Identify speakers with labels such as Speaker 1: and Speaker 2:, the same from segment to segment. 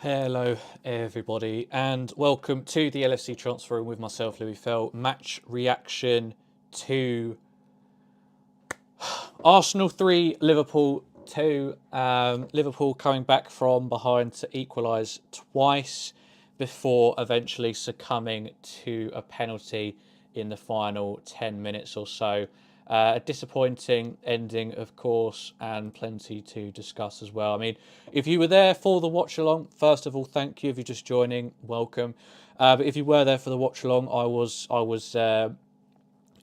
Speaker 1: Hello, everybody, and welcome to the LFC Transfer Room with myself, Louis Fell. Match reaction to Arsenal 3, Liverpool 2. Liverpool coming back from behind to equalise twice before eventually succumbing to a penalty in the final 10 minutes or so. A disappointing ending, of course, and plenty to discuss as well. I mean, if you were there for the watch along, first of all, thank you. If you're just joining, welcome. But if you were there for the watch along, I was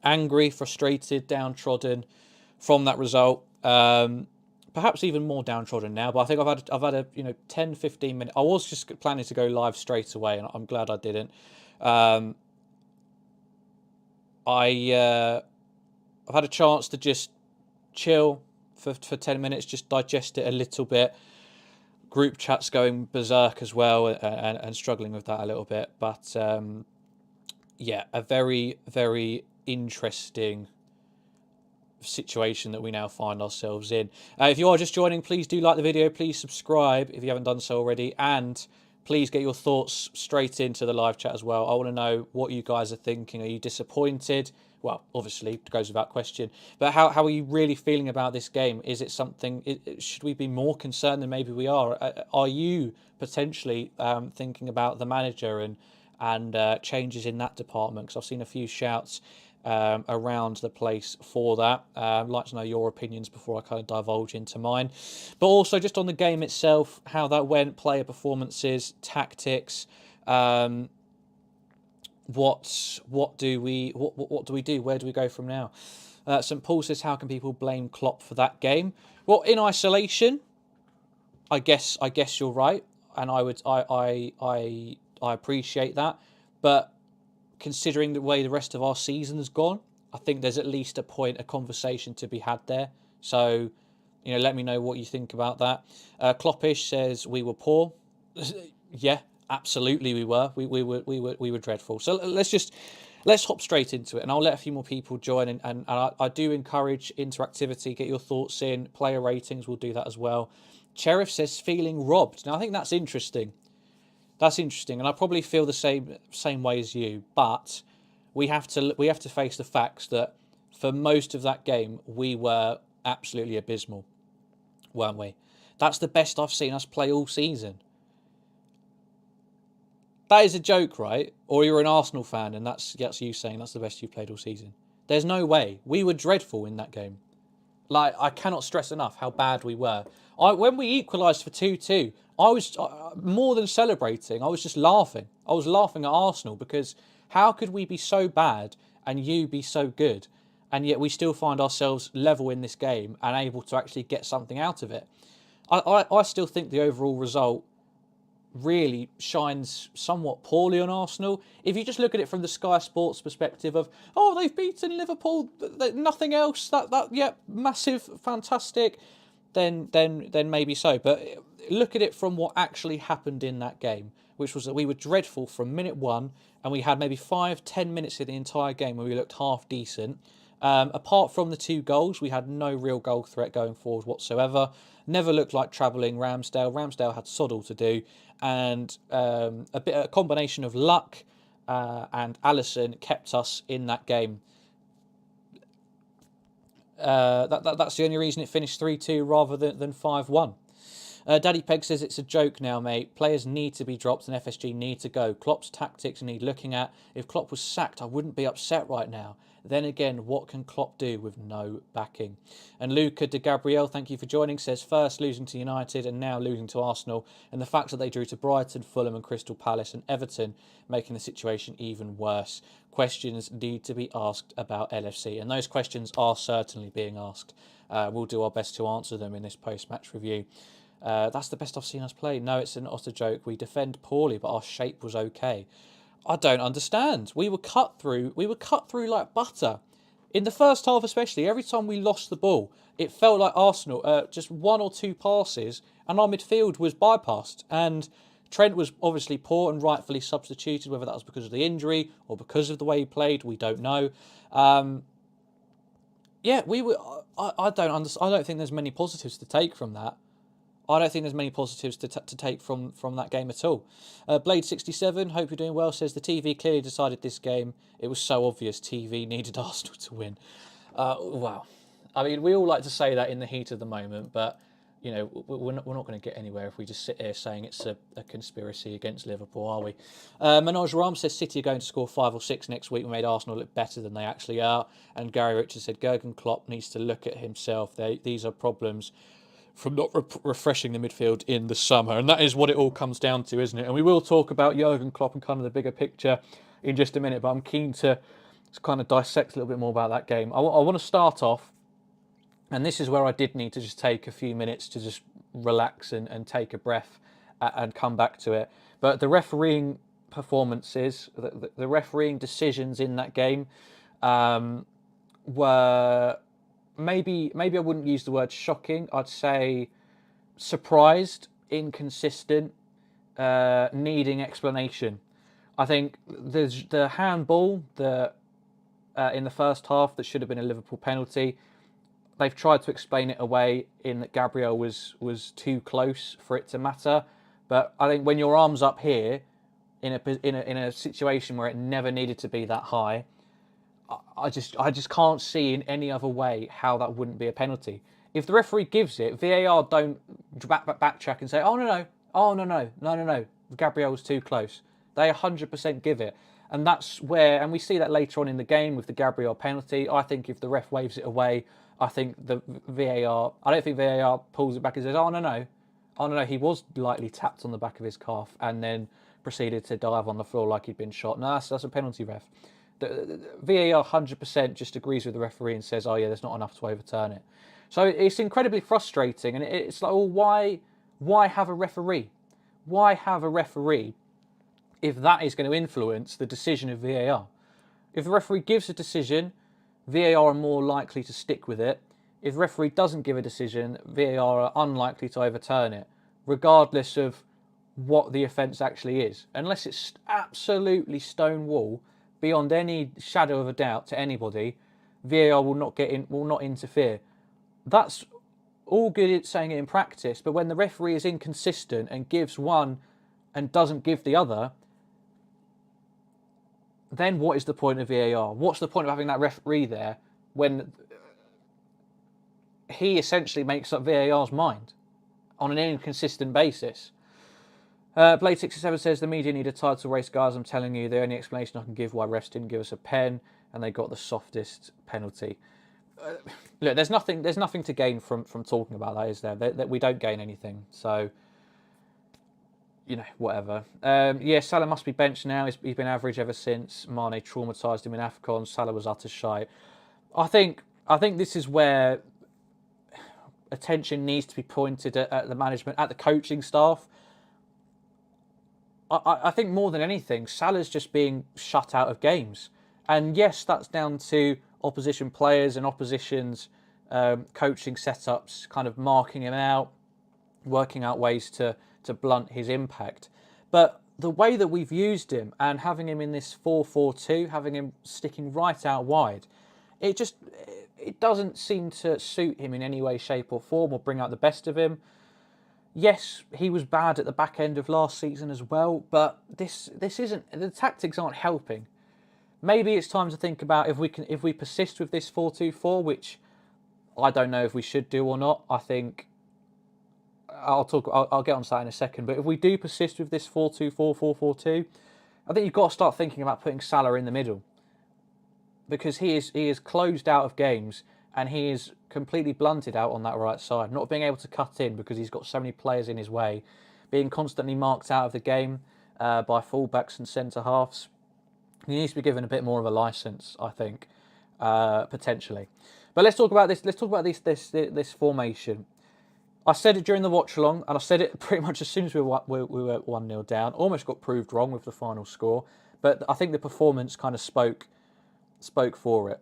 Speaker 1: angry, frustrated, downtrodden from that result. Perhaps even more downtrodden now. But I think I've had a 10, 15 minute. I was just planning to go live straight away, and I'm glad I didn't. I've had a chance to just chill for 10 minutes, just digest it a little bit. Group chats going berserk as well, and struggling with that a little bit. But yeah, a very, very interesting situation that we now find ourselves in. If you are just joining, please do like the video. Please subscribe if you haven't done so already. And please get your thoughts straight into the live chat as well. I want to know what you guys are thinking. Are you disappointed? Well, obviously, it goes without question. But how are you really feeling about this game? Is it something... should we be more concerned than maybe we are? Are you potentially thinking about the manager and changes in that department? Because I've seen a few shouts around the place for that. I'd like to know your opinions before I kind of divulge into mine. But also just on the game itself, how that went, player performances, tactics. What do we do? Where do we go from now? St. Paul says, how can people blame Klopp for that game? Well, in isolation, I guess you're right, and I appreciate that. But considering the way the rest of our season has gone, I think there's at least a conversation to be had there. So, let me know what you think about that. Kloppish says we were poor. Yeah, absolutely we were. We were dreadful. So let's hop straight into it, and I'll let a few more people join. And I do encourage interactivity. Get your thoughts in. Player ratings, we'll do that as well. Sheriff says feeling robbed. Now I think that's interesting. That's interesting, and I probably feel the same way as you. But we have to face the facts that for most of that game we were absolutely abysmal, weren't we? That's the best I've seen us play all season. That is a joke, right? Or you're an Arsenal fan, and that's you saying that's the best you've played all season. There's no way. We were dreadful in that game. Like, I cannot stress enough how bad we were. When we equalised for 2-2, I was more than celebrating. I was just laughing. I was laughing at Arsenal because how could we be so bad and you be so good, and yet we still find ourselves level in this game and able to actually get something out of it? I still think the overall result really shines somewhat poorly on Arsenal. If you just look at it from the Sky Sports perspective of, oh, they've beaten Liverpool, nothing else, yeah, massive, fantastic, then maybe so. But look at it from what actually happened in that game, which was that we were dreadful from minute one, and we had maybe 5-10 minutes of the entire game where we looked half decent. Apart from the 2 goals, we had no real goal threat going forward whatsoever. Never looked like travelling Ramsdale. Ramsdale had sod all to do, and a combination of luck and Alisson kept us in that game. That's the only reason it finished 3-2 rather than 5-1. Daddy Peg says it's a joke now, mate. Players need to be dropped and FSG need to go. Klopp's tactics need looking at. If Klopp was sacked, I wouldn't be upset right now. Then again, what can Klopp do with no backing? And Luca de Gabriel, thank you for joining, says first losing to United and now losing to Arsenal, and the fact that they drew to Brighton, Fulham and Crystal Palace and Everton, making the situation even worse. Questions need to be asked about LFC, and those questions are certainly being asked. We'll do our best to answer them in this post-match review. That's the best I've seen us play. No, it's not a joke. We defend poorly, but our shape was okay. I don't understand. We were cut through. We were cut through like butter. In the first half especially, every time we lost the ball, it felt like Arsenal, just 1 or 2 passes, and our midfield was bypassed. And Trent was obviously poor and rightfully substituted, whether that was because of the injury or because of the way he played, we don't know. Yeah, we were. I don't think there's many positives to take from that. I don't think there's many positives to take from that game at all. Blade67, hope you're doing well, says the TV clearly decided this game. It was so obvious TV needed Arsenal to win. Wow. I mean, we all like to say that in the heat of the moment, but you know, we're not going to get anywhere if we just sit here saying it's a conspiracy against Liverpool, are we? Manoj Ram says City are going to score 5 or 6 next week. We made Arsenal look better than they actually are. And Gary Richards said Jurgen Klopp needs to look at himself. These are problems from not refreshing the midfield in the summer. And that is what it all comes down to, isn't it? And we will talk about Jurgen Klopp and kind of the bigger picture in just a minute, but I'm keen to kind of dissect a little bit more about that game. I want to start off, and this is where I did need to just take a few minutes to just relax and take a breath and come back to it. But the refereeing performances, the refereeing decisions in that game were maybe I wouldn't use the word shocking. I'd say surprised, inconsistent, needing explanation. I think there's the handball in the first half that should have been a Liverpool penalty. They've tried to explain it away in that Gabriel was too close for it to matter. But I think when your arm's up here, in a situation where it never needed to be that high, I just can't see in any other way how that wouldn't be a penalty. If the referee gives it, VAR don't backtrack and say, no, Gabriel was too close. They 100% give it. And that's where, and we see that later on in the game with the Gabriel penalty. I think if the ref waves it away, I think the VAR, I don't think VAR pulls it back and says, oh no, he was lightly tapped on the back of his calf and then proceeded to dive on the floor like he'd been shot. No, that's a penalty, ref. The VAR 100% just agrees with the referee and says, oh yeah, there's not enough to overturn it. So it's incredibly frustrating, and it's like, well, why have a referee? Why have a referee if that is going to influence the decision of VAR? If the referee gives a decision, VAR are more likely to stick with it. If the referee doesn't give a decision, VAR are unlikely to overturn it, regardless of what the offence actually is. Unless it's absolutely stone wall, beyond any shadow of a doubt to anybody, VAR will not interfere. That's all good at saying it in practice, but when the referee is inconsistent and gives one and doesn't give the other, then what is the point of VAR? What's the point of having that referee there when he essentially makes up VAR's mind on an inconsistent basis? Blade67 says the media need a title race, guys. I'm telling you, the only explanation I can give why refs didn't give us a pen and they got the softest penalty. Look, there's nothing to gain from talking about that, is there? That we don't gain anything. So, you know, whatever. Yeah, Salah must be benched now. He's been average ever since Mane traumatised him in AFCON. Salah was utter shite. I think this is where attention needs to be pointed at the management, at the coaching staff. I think more than anything, Salah's just being shut out of games. And yes, that's down to opposition players and opposition's coaching setups, kind of marking him out, working out ways to blunt his impact. But the way that we've used him and having him in this 4-4-2, having him sticking right out wide, it doesn't seem to suit him in any way, shape or form or bring out the best of him. Yes, he was bad at the back end of last season as well, but this isn't, the tactics aren't helping. Maybe it's time to think about if we persist with this 4-2-4, which I don't know if we should do or not. I think I'll get on to that in a second. But if we do persist with this 4-2-4, 4-4-2, I think you've got to start thinking about putting Salah in the middle, because he is closed out of games and he is completely blunted out on that right side, not being able to cut in because he's got so many players in his way, being constantly marked out of the game by fullbacks and centre halves. He needs to be given a bit more of a licence, I think, potentially. But let's talk about this. Let's talk about this formation. I said it during the watch along, and I said it pretty much as soon as we were 1-0 down. Almost got proved wrong with the final score, but I think the performance kind of spoke for it.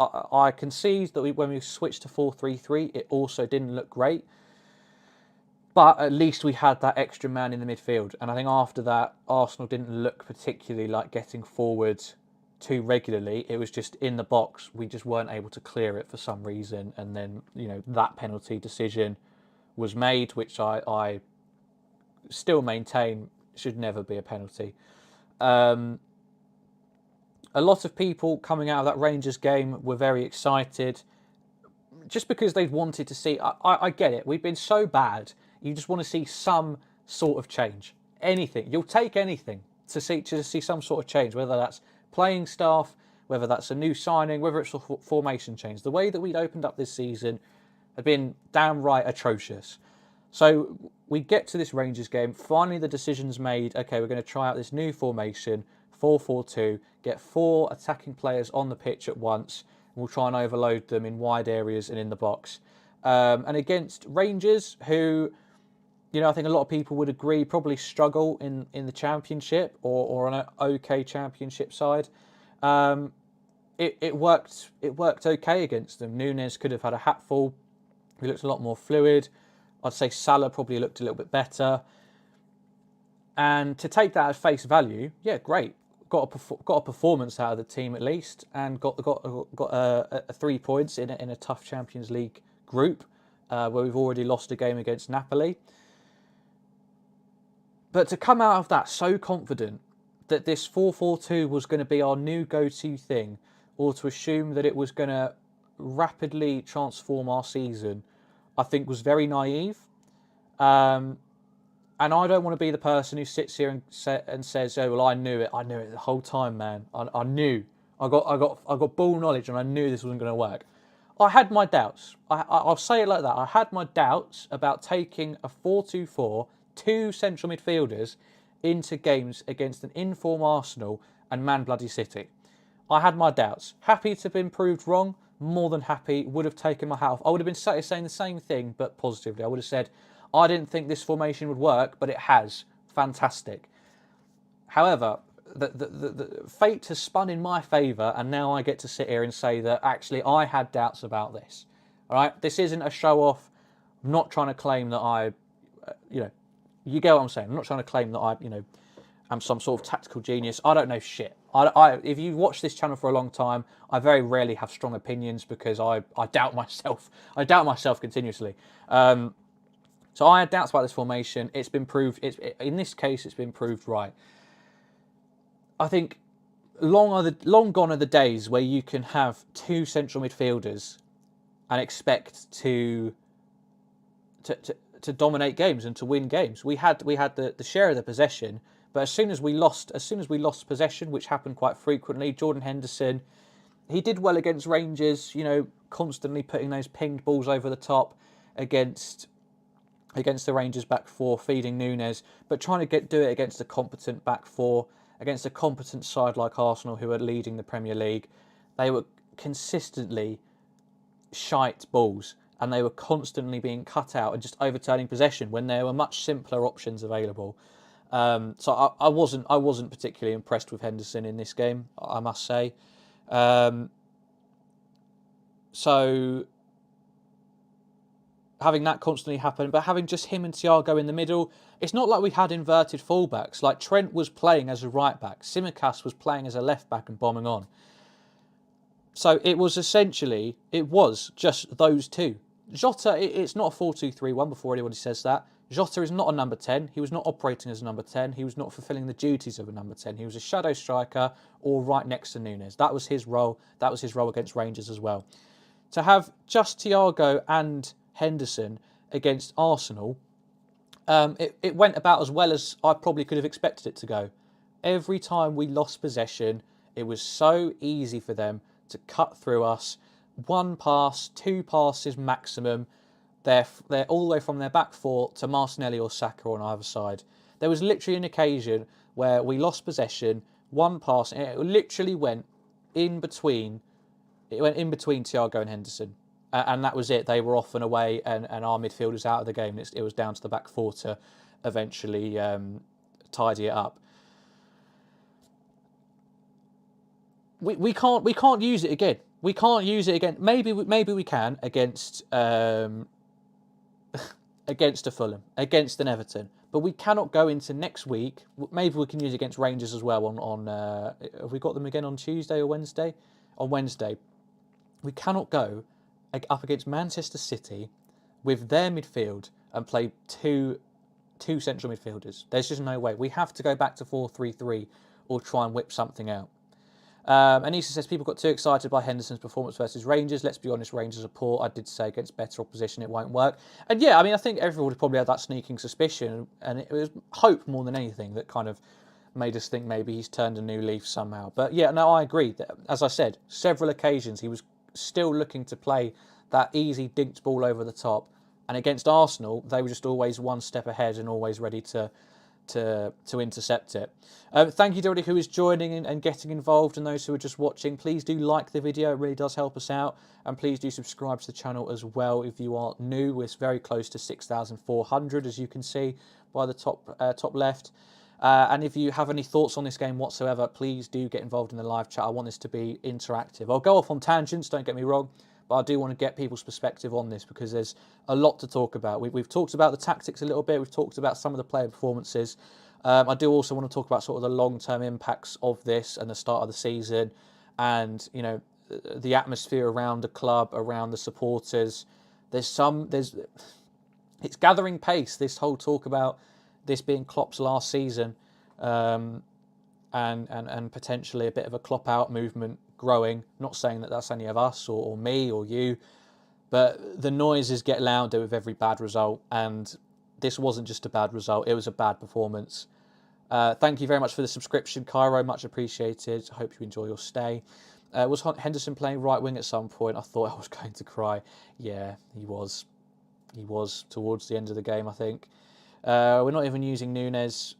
Speaker 1: I concede that when we switched to 4-3-3, it also didn't look great. But at least we had that extra man in the midfield. And I think after that, Arsenal didn't look particularly like getting forward too regularly. It was just in the box. We just weren't able to clear it for some reason. And then, you know, that penalty decision was made, which I still maintain should never be a penalty. A lot of people coming out of that Rangers game were very excited, just because they wanted to see. I get it. We've been so bad. You just want to see some sort of change. Anything. You'll take anything to see some sort of change, whether that's playing staff, whether that's a new signing, whether it's a formation change. The way that we'd opened up this season had been downright atrocious. So we get to this Rangers game. Finally, the decision's made. Okay, we're going to try out this new formation, 4-4-2, get 4 attacking players on the pitch at once. We'll try and overload them in wide areas and in the box. And against Rangers, who, I think a lot of people would agree probably struggle in the Championship or on an okay Championship side. It worked okay against them. Núñez could have had a hatful. He looked a lot more fluid. I'd say Salah probably looked a little bit better. And to take that at face value, yeah, great. Got a performance out of the team at least, and got 3 points in a tough Champions League group where we've already lost a game against Napoli. But to come out of that so confident that this 4-4-2 was going to be our new go-to thing, or to assume that it was going to rapidly transform our season, I think was very naive. And I don't want to be the person who sits here and says, "Oh well, I knew it the whole time, man. I knew. I got bull knowledge, and I knew this wasn't going to work." I had my doubts. I'll say it like that. I had my doubts about taking a 4-2-4, 2 central midfielders into games against an inform Arsenal and Man Bloody City. I had my doubts. Happy to have been proved wrong. More than happy. Would have taken my hat off. I would have been saying the same thing, but positively. I would have said, I didn't think this formation would work, but it has. Fantastic. However, the fate has spun in my favour, and now I get to sit here and say that actually I had doubts about this. All right, this isn't a show off. I'm not trying to claim that you get what I'm saying. I'm not trying to claim that I'm some sort of tactical genius. I don't know shit. If you watch this channel for a long time, I very rarely have strong opinions because I doubt myself. I doubt myself continuously. So I had doubts about this formation. It's been proved. In this case, it's been proved right. I think long gone are the days where you can have 2 central midfielders and expect to dominate games and to win games. We had the share of the possession, but as soon as we lost possession, which happened quite frequently, Jordan Henderson, he did well against Rangers. Constantly putting those pinged balls over the top against the Rangers back 4, feeding Núñez, but trying to do it against a competent back 4, against a competent side like Arsenal, who are leading the Premier League. They were consistently shite balls, and they were constantly being cut out and just overturning possession when there were much simpler options available. So I wasn't particularly impressed with Henderson in this game, I must say. So having that constantly happen, but having just him and Thiago in the middle, it's not like we had inverted fullbacks. Like Trent was playing as a right back, Tsimikas was playing as a left back and bombing on. So it was just those two. Jota, it's not a 4-2-3-1 before anybody says that. Jota is not a number 10. He was not operating as a number 10. He was not fulfilling the duties of a number 10. He was a shadow striker or right next to Núñez. That was his role. That was his role against Rangers as well. To have just Thiago and Henderson against Arsenal, it went about as well as I probably could have expected it to go. Every time we lost possession, it was so easy for them to cut through us. 1 pass, 2 passes maximum. They're all the way from their back 4 to Martinelli or Saka on either side. There was literally an occasion where we lost possession, 1 pass, and it literally went in between. It went in between Thiago and Henderson. And that was it. They were off and away, and our midfielders out of the game. It was down to the back 4 to eventually tidy it up. We can't use it again. We can't use it again. Maybe we can against against a Fulham, against an Everton, but we cannot go into next week. Maybe we can use it against Rangers as well. On have we got them again on Tuesday or Wednesday? On Wednesday, we cannot go up against Manchester City with their midfield and play two central midfielders. There's just no way. We have to go back to 4-3-3 or try and whip something out. Anissa says people got too excited by Henderson's performance versus Rangers. Let's be honest, Rangers are poor. I did say against better opposition it won't work. And yeah, I mean, I think everyone probably had that sneaking suspicion, and it was hope more than anything that kind of made us think maybe he's turned a new leaf somehow. But yeah, no, I agree. As I said, several occasions he was still looking to play that easy dinked ball over the top. And against Arsenal, they were just always one step ahead and always ready to intercept it. Thank you to everybody who is joining and getting involved, and those who are just watching. Please do like the video, it really does help us out, and please do subscribe to the channel as well if you are new. We're very close to 6,400, as you can see by the top left. And if you have any thoughts on this game whatsoever, please do get involved in the live chat. I want this to be interactive. I'll go off on tangents, don't get me wrong, but I do want to get people's perspective on this because there's a lot to talk about. We've talked about the tactics a little bit. We've talked about some of the player performances. I do also want to talk about sort of the long-term impacts of this and the start of the season, and the atmosphere around the club, around the supporters. It's gathering pace. This whole talk about this being Klopp's last season, and potentially a bit of a Klopp out movement growing. Not saying that that's any of us or me or you, but the noises get louder with every bad result, and this wasn't just a bad result, it was a bad performance. Thank you very much for the subscription, Cairo, much appreciated. I hope you enjoy your stay. Was Henderson playing right wing at some point? I thought I was going to cry. Yeah, he was. He was towards the end of the game, I think. We're not even using Núñez.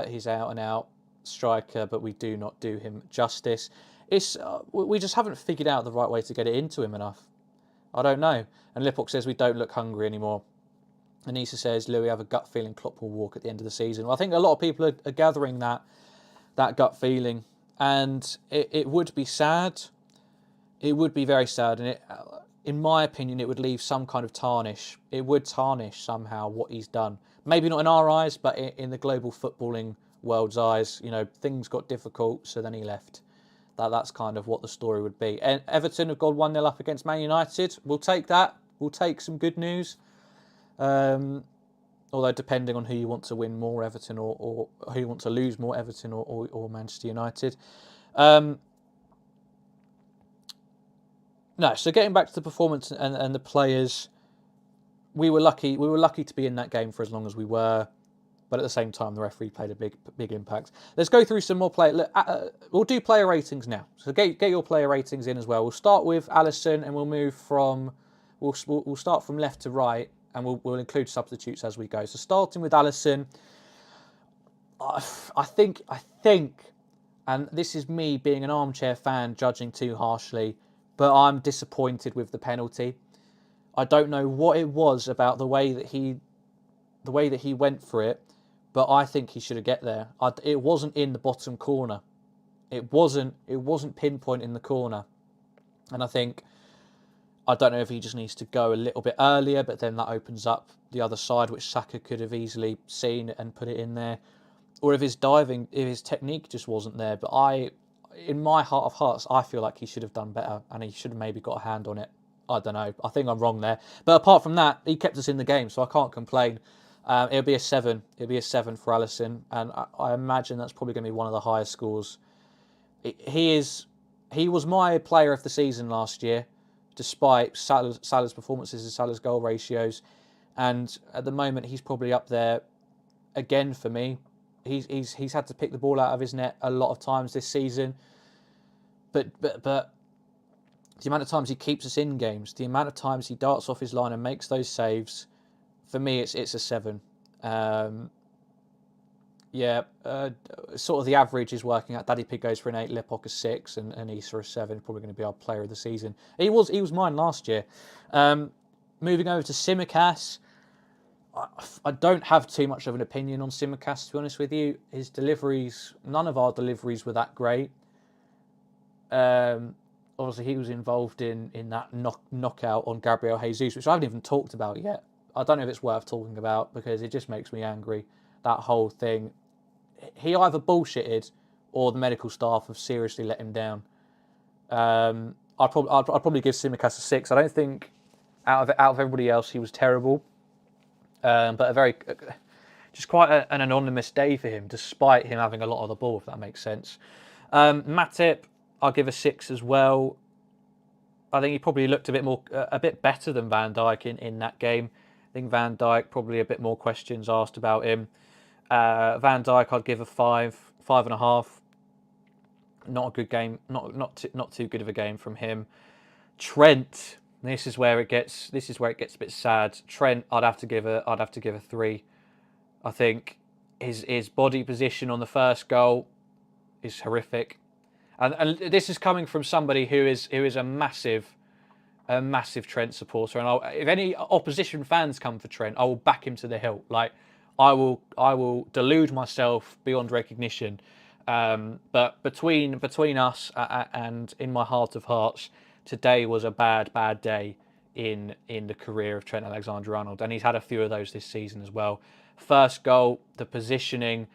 Speaker 1: He's out and out striker, but we do not do him justice. We just haven't figured out the right way to get it into him enough. I don't know. And Lipok says we don't look hungry anymore. Anissa says, Louis, have a gut feeling Klopp will walk at the end of the season. Well, I think a lot of people are gathering that gut feeling. And it would be sad. It would be very sad. And in my opinion, it would leave some kind of tarnish. It would tarnish somehow what he's done. Maybe not in our eyes, but in the global footballing world's eyes. Things got difficult, so then he left. That's kind of what the story would be. And Everton have gone 1-0 up against Man United. We'll take that. We'll take some good news. Although depending on who you want to win more, Everton or who you want to lose more, Everton or Manchester United. No, so getting back to the performance and the players, we were lucky. We were lucky to be in that game for as long as we were. But at the same time, the referee played a big impact. Let's go through some more we'll do player ratings now. So get your player ratings in as well. We'll start with Alisson, and we'll move from we'll start from left to right, and we'll include substitutes as we go. So starting with Alisson, I think, and this is me being an armchair fan judging too harshly, but I'm disappointed with the penalty. I don't know what it was about the way that he went for it. But I think he should have get there. It wasn't in the bottom corner. It wasn't pinpoint in the corner. And I don't know if he just needs to go a little bit earlier, but then that opens up the other side, which Saka could have easily seen and put it in there. Or if his technique just wasn't there. But in my heart of hearts, I feel like he should have done better, and he should have maybe got a hand on it. I don't know. I think I'm wrong there. But apart from that, he kept us in the game, so I can't complain. It'll be a 7. It'll be a 7 for Alisson, and I imagine that's probably going to be one of the highest scores. He was my player of the season last year, despite Salah's performances and Salah's goal ratios, and at the moment he's probably up there again for me. He's had to pick the ball out of his net a lot of times this season, but the amount of times he keeps us in games, the amount of times he darts off his line and makes those saves. For me, it's a 7. Sort of the average is working out. Daddy Pig goes for an 8, Lipok a 6, and Issa a 7. Probably going to be our player of the season. He was mine last year. Moving over to Tsimikas, I don't have too much of an opinion on Tsimikas, to be honest with you. His deliveries, none of our deliveries were that great. Obviously, he was involved in that knockout on Gabriel Jesus, which I haven't even talked about yet. I don't know if it's worth talking about because it just makes me angry, that whole thing. He either bullshitted or the medical staff have seriously let him down. I'd probably give Tsimikas a 6. I don't think out of everybody else he was terrible. But just quite an anonymous day for him, despite him having a lot of the ball, if that makes sense. Matip, I'll give a 6 as well. I think he probably looked a bit better than Van Dijk in that game. I think Van Dijk probably a bit more questions asked about him. Van Dijk, I'd give a 5.5. Not a good game. Not too good of a game from him. Trent, this is where it gets a bit sad. Trent, I'd have to give a 3. I think his body position on the first goal is horrific, and this is coming from somebody who is a massive Trent supporter. And if any opposition fans come for Trent, I will back him to the hilt. Like I will delude myself beyond recognition. But between us and in my heart of hearts, today was a bad day in the career of Trent Alexander-Arnold, and he's had a few of those this season as well. First goal, the positioning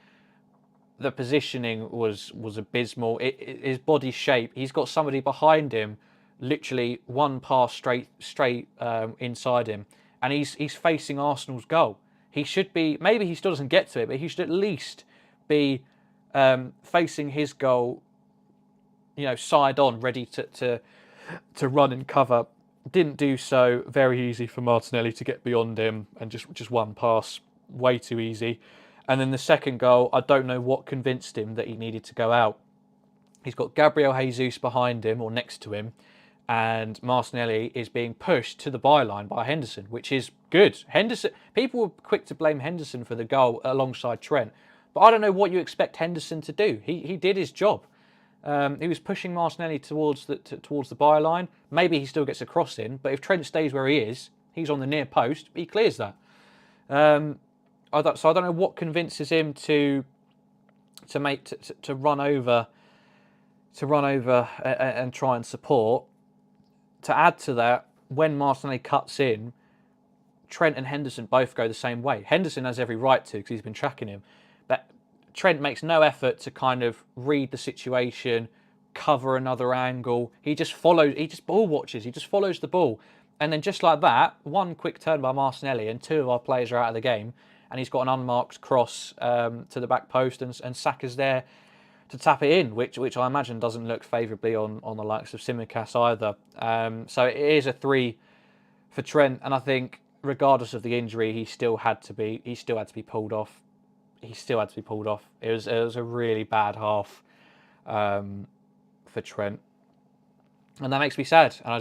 Speaker 1: was abysmal. His body shape, he's got somebody behind him, literally one pass straight inside him, and he's facing Arsenal's goal. He should be, maybe he still doesn't get to it, but he should at least be facing his goal, side on, ready to run and cover. Didn't do so. Very easy for Martinelli to get beyond him, and just one pass, way too easy. And then the second goal, I don't know what convinced him that he needed to go out. He's got Gabriel Jesus behind him or next to him, and Martinelli is being pushed to the byline by Henderson, which is good. Henderson, people were quick to blame Henderson for the goal alongside Trent, but I don't know what you expect Henderson to do. He did his job. He was pushing Martinelli towards the byline. Maybe he still gets a cross in, but if Trent stays where he is, he's on the near post, he clears that. So I don't know what convinces him to run over and try and support. To add to that, when Martinelli cuts in, Trent and Henderson both go the same way. Henderson has every right to, because he's been tracking him, but Trent makes no effort to kind of read the situation, cover another angle. He just ball watches. He just follows the ball, and then just like that, one quick turn by Martinelli, and two of our players are out of the game. And he's got an unmarked cross to the back post, and Saka's there to tap it in, which I imagine doesn't look favourably on the likes of Tsimikas either. So it is a 3 for Trent, and I think regardless of the injury, he still had to be pulled off. It was a really bad half for Trent, and that makes me sad. And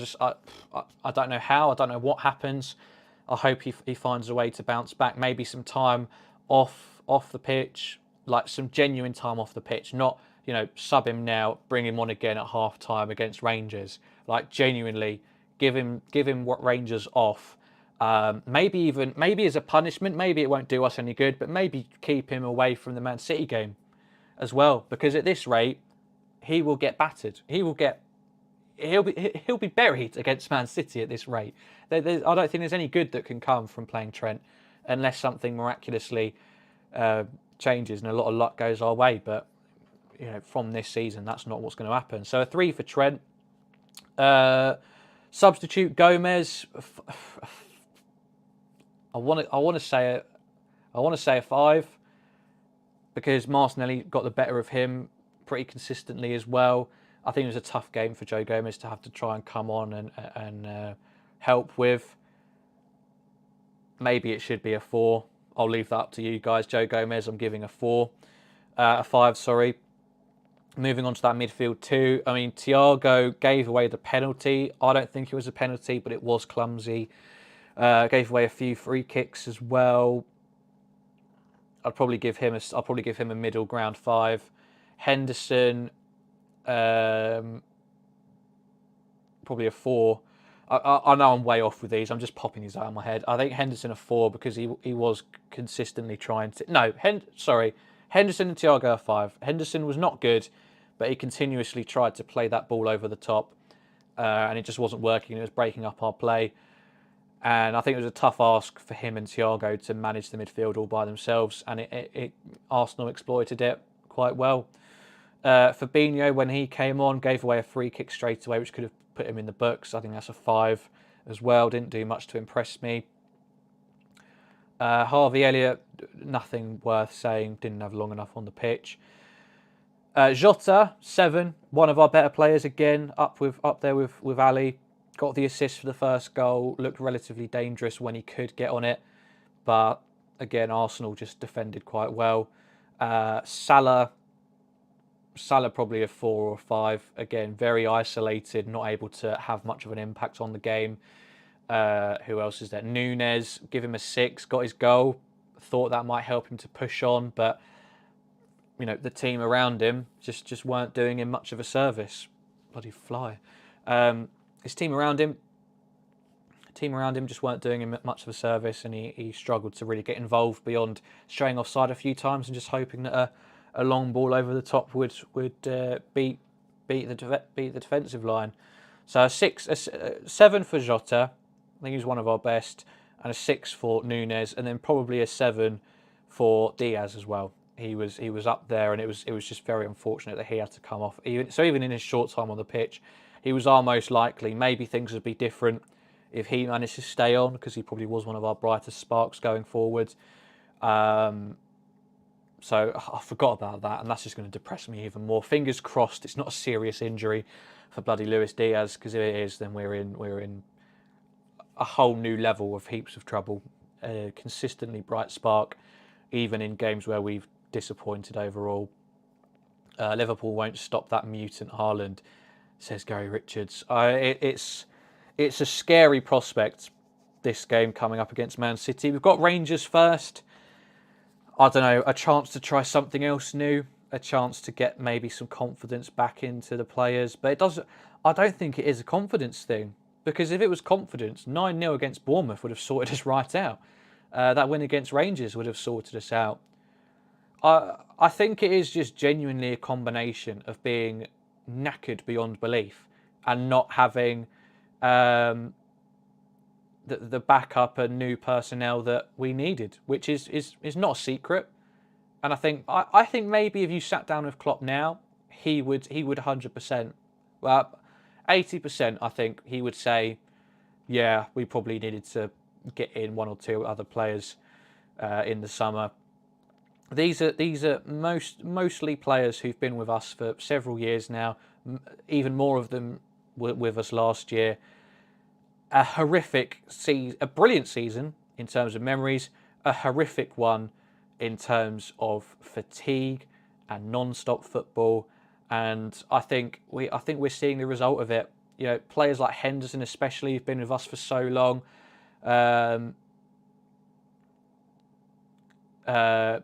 Speaker 1: I don't know how. I don't know what happens. I hope he finds a way to bounce back. Maybe some time off the pitch, like some genuine time off the pitch. Not sub him now, bring him on again at half time against Rangers. Like genuinely give him what Rangers off. Maybe as a punishment. Maybe it won't do us any good, but maybe keep him away from the Man City game as well. Because at this rate, he will get battered. He'll be buried against Man City at this rate. I don't think there's any good that can come from playing Trent unless something miraculously changes and a lot of luck goes our way. But from this season, that's not what's going to happen. So a 3 for Trent. Substitute Gomez. I want to say a 5 because Martinelli got the better of him pretty consistently as well. I think it was a tough game for Joe Gomez to have to try and come on and help with. Maybe it should be a 4. I'll leave that up to you guys. Joe Gomez, I'm giving a 5, sorry. Moving on to that midfield 2. I mean, Thiago gave away the penalty. I don't think it was a penalty, but it was clumsy. Gave away a few free kicks as well. I'll probably give him a middle ground 5. Henderson, probably a 4. I know I'm way off with these. I'm just popping these out of my head. I think Henderson a 4 because he was consistently trying to... No, Henderson and Thiago a 5. Henderson was not good, but he continuously tried to play that ball over the top, and it just wasn't working. It was breaking up our play. And I think it was a tough ask for him and Thiago to manage the midfield all by themselves, and Arsenal exploited it quite well. Fabinho, when he came on, gave away a free kick straight away, which could have put him in the books. I think that's a 5 as well. Didn't do much to impress me. Harvey Elliott, nothing worth saying, didn't have long enough on the pitch. Jota, 7, one of our better players again, up there with Ali. Got the assist for the first goal, looked relatively dangerous when he could get on it. But again, Arsenal just defended quite well. Salah probably a 4 or 5. Again, very isolated, not able to have much of an impact on the game. Who else is there? Núñez, give him a 6, got his goal. Thought that might help him to push on, but the team around him just weren't doing him much of a service. Bloody fly. His team around him just weren't doing him much of a service, and he struggled to really get involved beyond straying offside a few times and just hoping that a long ball over the top would beat the defensive line. So a 7 for Jota. I think he's one of our best, and a 6 for Núñez, and then probably a 7 for Diaz as well. He was up there, and it was just very unfortunate that he had to come off. Even in his short time on the pitch, he was our most likely. Maybe things would be different if he managed to stay on, because he probably was one of our brightest sparks going forward. So I forgot about that, and that's just going to depress me even more. Fingers crossed it's not a serious injury for bloody Luis Diaz, because if it is, then we're in a whole new level of heaps of trouble. A consistently bright spark, even in games where we've disappointed overall. Liverpool won't stop that mutant Haaland, says Gary Richards. It's a scary prospect, this game coming up against Man City. We've got Rangers first. I don't know, a chance to try something else new, a chance to get maybe some confidence back into the players. But I don't think it is a confidence thing, because if it was confidence, 9-0 against Bournemouth would have sorted us right out. That win against Rangers would have sorted us out. I think it is just genuinely a combination of being knackered beyond belief and not having the backup and new personnel that we needed, which is not a secret. And I think maybe if you sat down with Klopp now, he would 100%, well, 80%, I think he would say, yeah, we probably needed to get in 1 or 2 other players in the summer. These are mostly players who've been with us for several years now. Even more of them were with us last year. A brilliant season in terms of memories. A horrific one in terms of fatigue and non-stop football. And I think we're seeing the result of it. Players like Henderson, especially, have been with us for so long.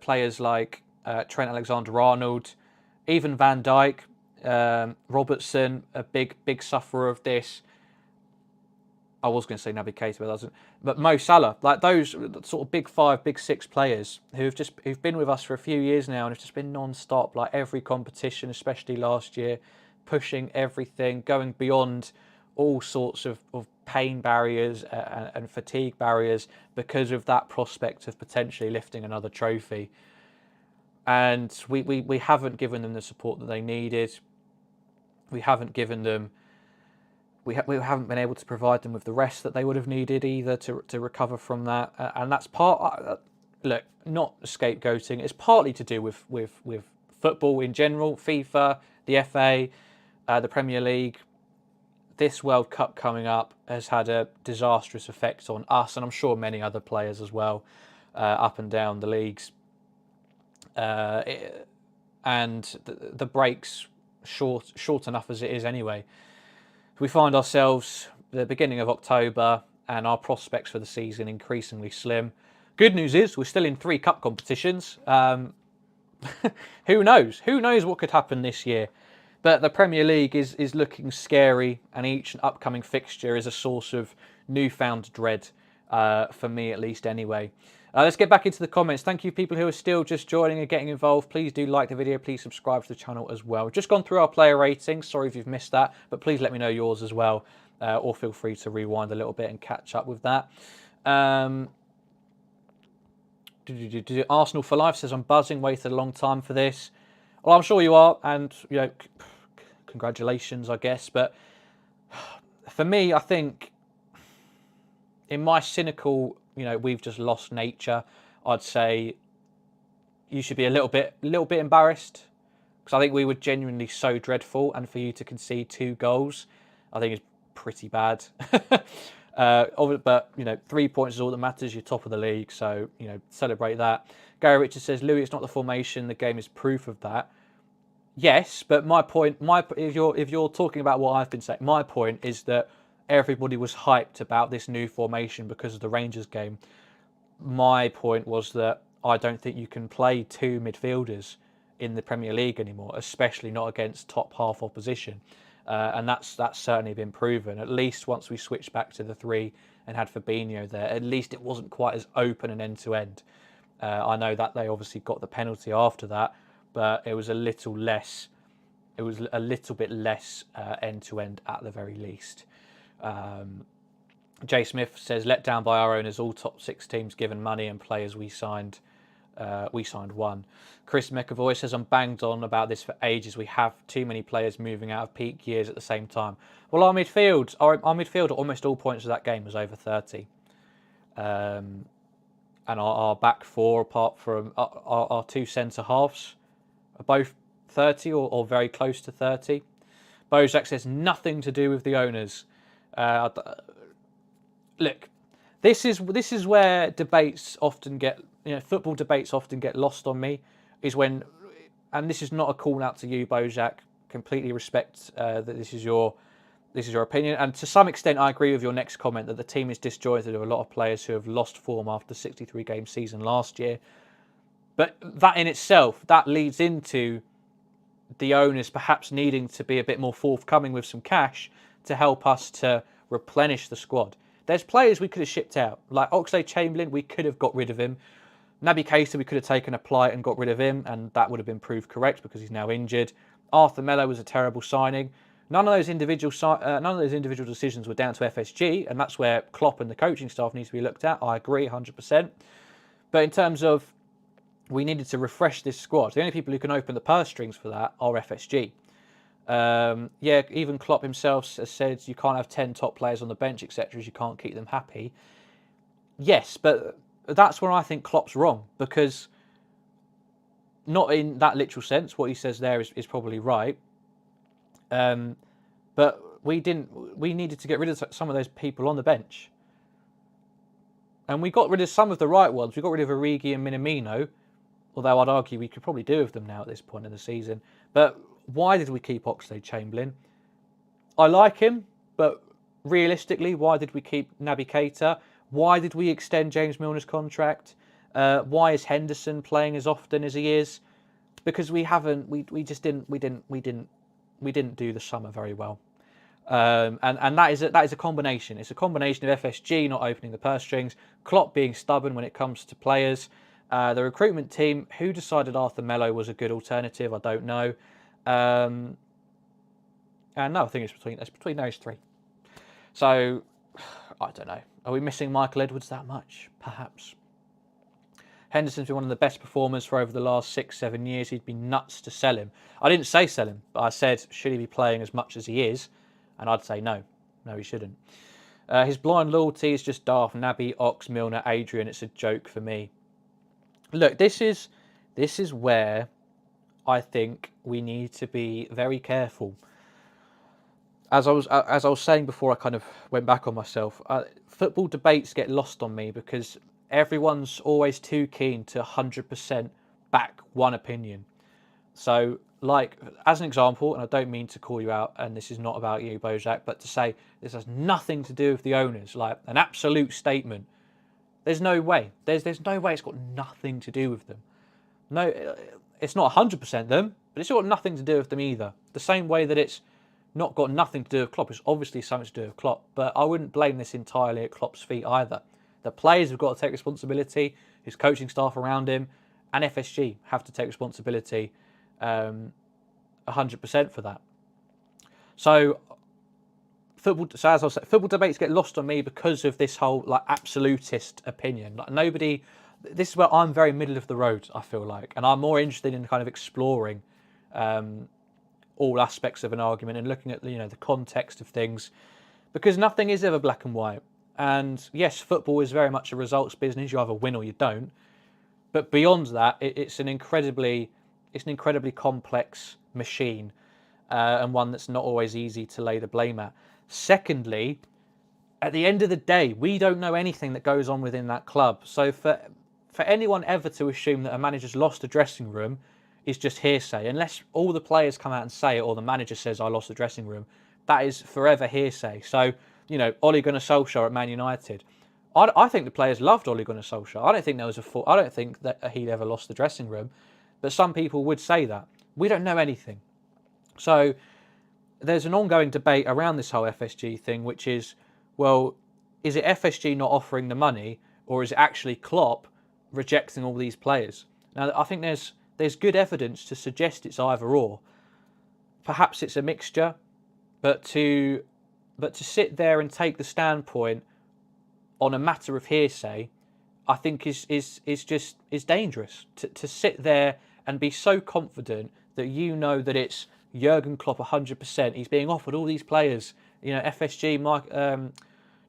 Speaker 1: Players like Trent Alexander-Arnold, even Van Dijk, Robertson, a big sufferer of this. I was going to say Naby Keita, but doesn't. But Mo Salah, like those sort of big 5, big 6 players who've been with us for a few years now and have just been non-stop, like every competition, especially last year, pushing everything, going beyond all sorts of pain barriers and fatigue barriers because of that prospect of potentially lifting another trophy. And we haven't given them the support that they needed. We haven't given them. We haven't been able to provide them with the rest that they would have needed either to recover from that. And that's look, not scapegoating. It's partly to do with football in general, FIFA, the FA, the Premier League. This World Cup coming up has had a disastrous effect on us, and I'm sure many other players as well, up and down the leagues. And the break's short enough as it is anyway. We find ourselves at the beginning of October, and our prospects for the season increasingly slim. Good news is we're still in 3 cup competitions. Who knows? Who knows what could happen this year? But the Premier League is looking scary, and each upcoming fixture is a source of newfound dread, for me at least anyway. Let's get back into the comments. Thank you people who are still just joining and getting involved. Please do like the video. Please subscribe to the channel as well. We've just gone through our player ratings. Sorry if you've missed that, but please let me know yours as well. Or feel free to rewind a little bit and catch up with that. Arsenal for Life says, I'm buzzing, waited a long time for this. Well, I'm sure you are, and congratulations, I guess. But for me, I think, in my cynical we've just lost nature. I'd say you should be a little bit embarrassed, because I think we were genuinely so dreadful, and for you to concede 2 goals, I think is pretty bad. But 3 points is all that matters. You're top of the league, so celebrate that. Gary Richards says, Louis, it's not the formation. The game is proof of that. Yes, but my point, if you're talking about what I've been saying, my point is that everybody was hyped about this new formation because of the Rangers game. My point was that I don't think you can play 2 midfielders in the Premier League anymore, especially not against top half opposition. And that's certainly been proven. At least once we switched back to the 3 and had Fabinho there, at least it wasn't quite as open and end-to-end. I know that they obviously got the penalty after that, but it was a little less. It was a little bit less end-to-end at the very least. Jay Smith says, let down by our owners, all top 6 teams given money and players we signed 1. Kris McAvoy says, I'm banged on about this for ages. We have too many players moving out of peak years at the same time. Well, our midfield at almost all points of that game was over 30. And our back 4, apart from our 2 centre halves, are both 30 or very close to 30. Bozak says, nothing to do with the owners. Look, this is where debates often get, football debates often get lost on me, is when, and this is not a call out to you, Bozak, completely respect that this is your opinion, and to some extent I agree with your next comment that the team is disjointed of a lot of players who have lost form after the 63-game season last year. But that in itself, that leads into the owners perhaps needing to be a bit more forthcoming with some cash to help us to replenish the squad. There's players we could have shipped out, like Oxlade-Chamberlain, we could have got rid of him. Naby Keita, we could have taken a plight and got rid of him, and that would have been proved correct because he's now injured. Arthur Melo was a terrible signing. None of those individual decisions were down to FSG, and that's where Klopp and the coaching staff needs to be looked at. I agree 100%. But in terms of we needed to refresh this squad, the only people who can open the purse strings for that are FSG. Even Klopp himself has said you can't have 10 top players on the bench, etc., as you can't keep them happy. Yes, but that's where I think Klopp's wrong, because not in that literal sense, what he says there is probably right. But we needed to get rid of some of those people on the bench. And we got rid of some of the right ones. We got rid of Origi and Minamino, although I'd argue we could probably do with them now at this point in the season. But why did we keep Oxlade-Chamberlain? I like him, but realistically, why did we keep Naby Keita? Why did we extend James Milner's contract? Why is Henderson playing as often as he is? Because we didn't do the summer very well. And that is a combination. It's a combination of FSG not opening the purse strings, Klopp being stubborn when it comes to players, the recruitment team, who decided Arthur Melo was a good alternative, I don't know. And no, I think it's between those 3. So I don't know. Are we missing Michael Edwards that much? Perhaps. Henderson's been one of the best performers for over the last 6-7 years. He'd be nuts to sell him. I didn't say sell him, but I said, should he be playing as much as he is? And I'd say no. No, he shouldn't. His blind loyalty is just daft. Naby, Ox, Milner, Adrian. It's a joke for me. Look, this is where I think we need to be very careful. As I was saying before, I kind of went back on myself. Football debates get lost on me because everyone's always too keen to 100% back one opinion. So, like, as an example, and I don't mean to call you out, and this is not about you, Bozak, but to say this has nothing to do with the owners, like an absolute statement. There's no way. There's no way it's got nothing to do with them. No, it's not 100% them, but it's got nothing to do with them either. The same way that it's not got nothing to do with Klopp. It's obviously something to do with Klopp, but I wouldn't blame this entirely at Klopp's feet either. The players have got to take responsibility, his coaching staff around him, and FSG have to take responsibility 100% for that. So, as I said, football debates get lost on me because of this whole like absolutist opinion. Like nobody, this is where I'm very middle of the road, I feel like, and I'm more interested in kind of exploring all aspects of an argument and looking at the context of things, because nothing is ever black and white. And yes, football is very much a results business. You either win or you don't. But beyond that, it's an incredibly complex machine, and one that's not always easy to lay the blame at. Secondly, at the end of the day, we don't know anything that goes on within that club. So for anyone ever to assume that a manager's lost a dressing room is just hearsay. Unless all the players come out and say it, or the manager says, I lost the dressing room, that is forever hearsay. So, Ole Gunnar Solskjaer at Man United. I think the players loved Ole Gunnar Solskjaer. I don't think I don't think that he'd ever lost the dressing room. But some people would say that. We don't know anything. So there's an ongoing debate around this whole FSG thing, which is, well, is it FSG not offering the money, or is it actually Klopp rejecting all these players? Now, I think there's good evidence to suggest it's either or. Perhaps it's a mixture, but to sit there and take the standpoint on a matter of hearsay, I think is dangerous. To sit there and be so confident that that it's Jurgen Klopp 100%. He's being offered all these players. FSG,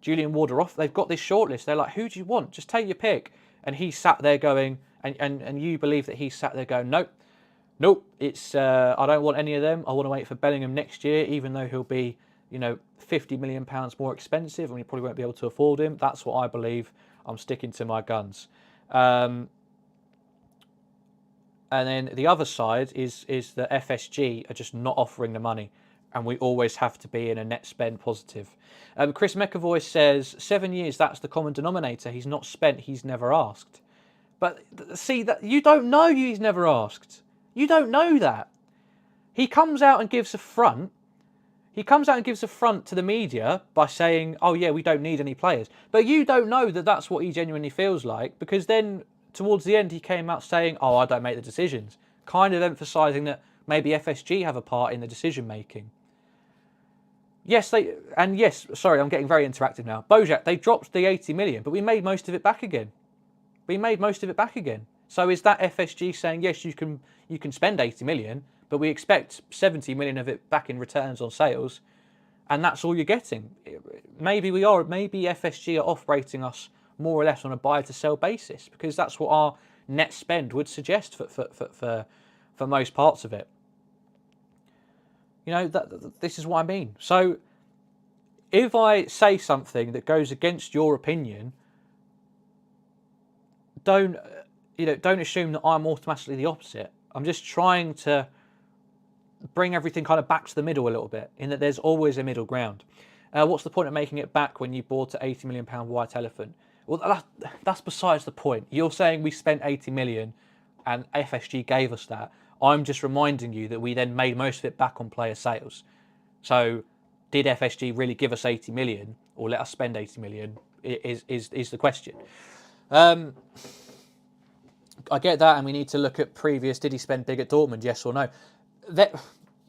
Speaker 1: Julian Ward are off. They've got this shortlist. They're like, who do you want? Just take your pick. And he sat there going, and you believe that he sat there going, nope. It's I don't want any of them. I want to wait for Bellingham next year, even though he'll be £50 million more expensive, and we probably won't be able to afford him. That's what I believe. I'm sticking to my guns. And then the other side is that FSG are just not offering the money, and we always have to be in a net spend positive. Chris McAvoy says 7 years. That's the common denominator. He's not spent. He's never asked. But see that you don't know. He's never asked. You don't know that. He comes out and gives a front. He comes out and gives a front to the media by saying, oh yeah, we don't need any players. But you don't know that that's what he genuinely feels like, because then towards the end he came out saying, oh, I don't make the decisions. Kind of emphasising that maybe FSG have a part in the decision making. Sorry, I'm getting very interactive now. Bojack, they dropped the 80 million, but we made most of it back again. So is that FSG saying, yes, you can spend 80 million, but we expect 70 million of it back in returns on sales, and that's all you're getting? Maybe FSG are operating us more or less on a buy to sell basis, because that's what our net spend would suggest for most parts of it. This is what I mean. So if I say something that goes against your opinion, don't assume that I'm automatically the opposite. I'm just trying to bring everything kind of back to the middle a little bit, in that there's always a middle ground. What's the point of making it back when you bought an £80 million white elephant? Well, that's besides the point. You're saying we spent 80 million and FSG gave us that. I'm just reminding you that we then made most of it back on player sales. So did FSG really give us 80 million or let us spend 80 million is the question. I get that, and we need to look at previous. Did he spend big at Dortmund? Yes or no?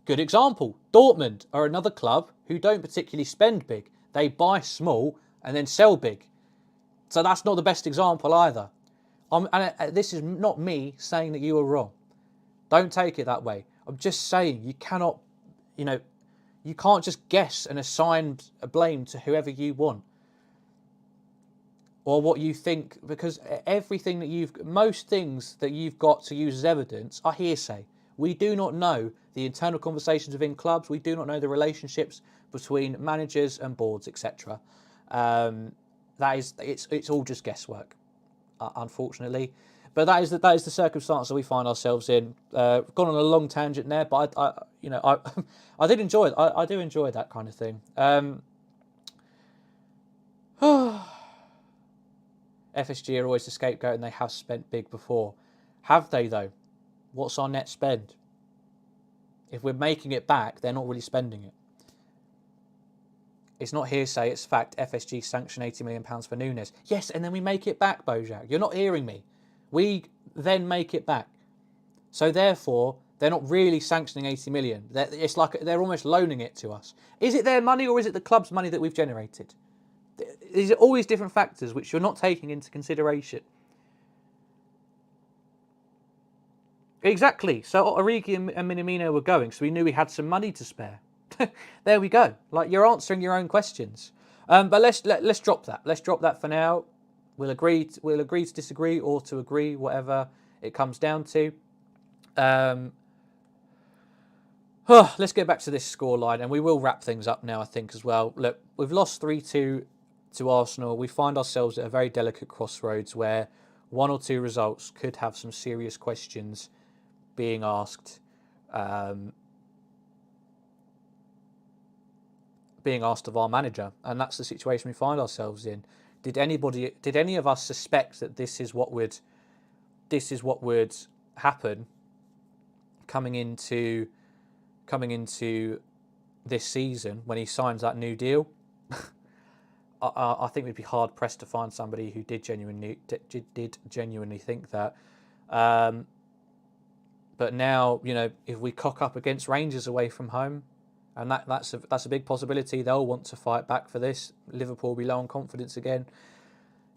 Speaker 1: Good example. Dortmund are another club who don't particularly spend big. They buy small and then sell big. So that's not the best example either. This is not me saying that you are wrong. Don't take it that way. I'm just saying you cannot, you can't just guess and assign a blame to whoever you want or what you think, because most things that you've got to use as evidence are hearsay. We do not know the internal conversations within clubs. We do not know the relationships between managers and boards, etc. It's all just guesswork, unfortunately. But that is the circumstance that we find ourselves in. Gone on a long tangent there, but I did enjoy it. I do enjoy that kind of thing. FSG are always the scapegoat, and they have spent big before. Have they though? What's our net spend? If we're making it back, they're not really spending it. It's not hearsay, it's fact. FSG sanctioned £80 million for Nunes. Yes, and then we make it back, Bojack. You're not hearing me. We then make it back. So therefore, they're not really sanctioning 80 million. It's like they're almost loaning it to us. Is it their money, or is it the club's money that we've generated? These are all these different factors which you're not taking into consideration. Exactly. So Origi and Minamino were going, so we knew we had some money to spare. There we go. Like, you're answering your own questions. But let's drop that. Let's drop that for now. We'll agree to disagree or to agree, whatever it comes down to. Let's get back to this scoreline, and we will wrap things up now, I think, as well. Look, we've lost 3-2 to Arsenal. We find ourselves at a very delicate crossroads where one or two results could have some serious questions being asked. Being asked of our manager, and that's the situation we find ourselves in. Did any of us suspect that this is what would happen coming into this season when he signs that new deal? I think we'd be hard pressed to find somebody who did genuinely think that. But now, if we cock up against Rangers away from home, and that's a big possibility. They'll want to fight back for this. Liverpool will be low on confidence again.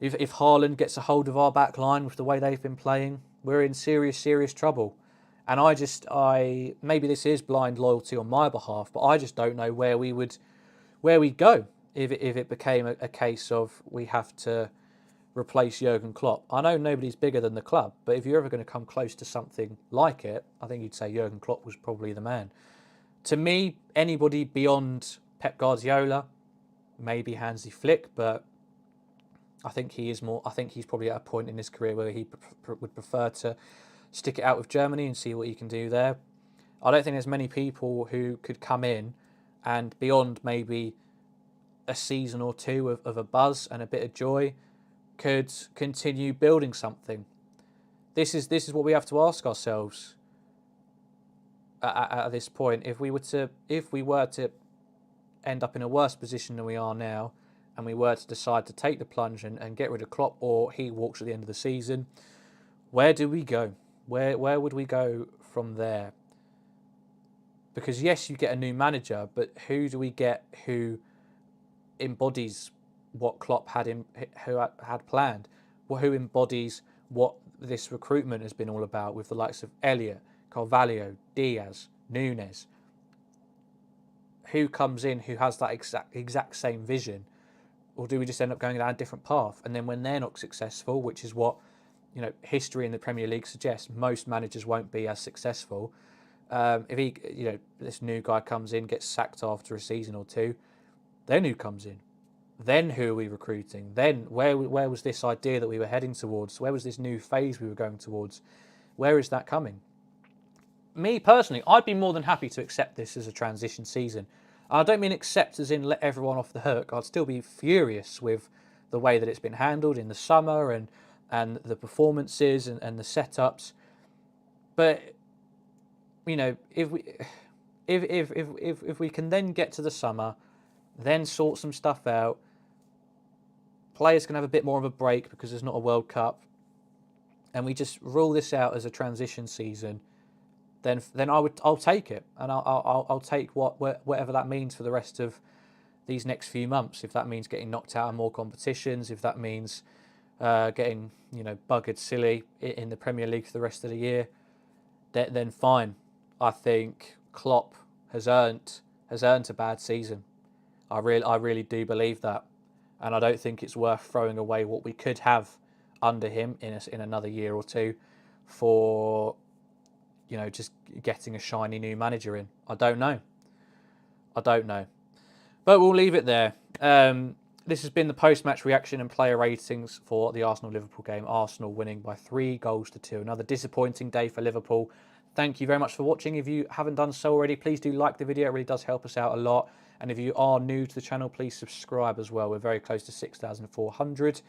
Speaker 1: If Haaland gets a hold of our back line with the way they've been playing, we're in serious trouble. And maybe this is blind loyalty on my behalf, but I just don't know where we'd go if it became a case of we have to replace Jurgen Klopp. I know nobody's bigger than the club, but if you're ever going to come close to something like it, I think you'd say Jurgen Klopp was probably the man. To me, anybody beyond Pep Guardiola, maybe Hansi Flick, but I think he's probably at a point in his career where he would prefer to stick it out with Germany and see what he can do there. I don't think there's many people who could come in and beyond maybe a season or two of a buzz and a bit of joy could continue building something. This is what we have to ask ourselves at this point. If we were to end up in a worse position than we are now, and we were to decide to take the plunge and get rid of Klopp, or he walks at the end of the season, where do we go? Where would we go from there? Because yes, you get a new manager, but who do we get who embodies what Klopp had planned? Well, who embodies what this recruitment has been all about with the likes of Elliott, Carvalho, Diaz, Nunes? Who comes in who has that exact same vision? Or do we just end up going down a different path? And then when they're not successful, which is what history in the Premier League suggests, most managers won't be as successful. If this new guy comes in, gets sacked after a season or two, then who comes in? Then who are we recruiting? Then where was this idea that we were heading towards? Where was this new phase we were going towards? Where is that coming? Me personally, I'd be more than happy to accept this as a transition season. I don't mean accept as in let everyone off the hook. I'd still be furious with the way that it's been handled in the summer and the performances and the setups. But if we can then get to the summer, then sort some stuff out, players can have a bit more of a break because there's not a World Cup, and we just rule this out as a transition season, then I'll take it, and I'll take whatever that means for the rest of these next few months. If that means getting knocked out of more competitions, if that means getting buggered silly in the Premier League for the rest of the year, then fine. I think Klopp has earned a bad season. I really do believe that, and I don't think it's worth throwing away what we could have under him in another year or two for just getting a shiny new manager in. I don't know, but we'll leave it there. This has been the post-match reaction and player ratings for the Arsenal-Liverpool game. Arsenal winning by 3-2. Another disappointing day for Liverpool. Thank you very much for watching. If you haven't done so already, please do like the video. It really does help us out a lot. And if you are new to the channel, please subscribe as well. We're very close to 6,400.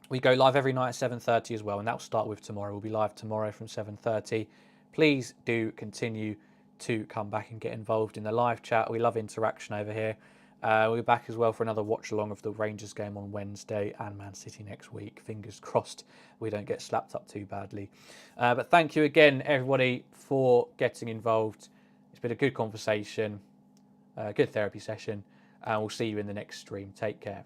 Speaker 1: We go live every night at 7:30 as well, and that'll start with tomorrow. We'll be live tomorrow from 7:30. Please do continue to come back and get involved in the live chat. We love interaction over here. We'll be back as well for another watch-along of the Rangers game on Wednesday and Man City next week. Fingers crossed we don't get slapped up too badly. But thank you again, everybody, for getting involved. It's been a good conversation, a good therapy session, and we'll see you in the next stream. Take care.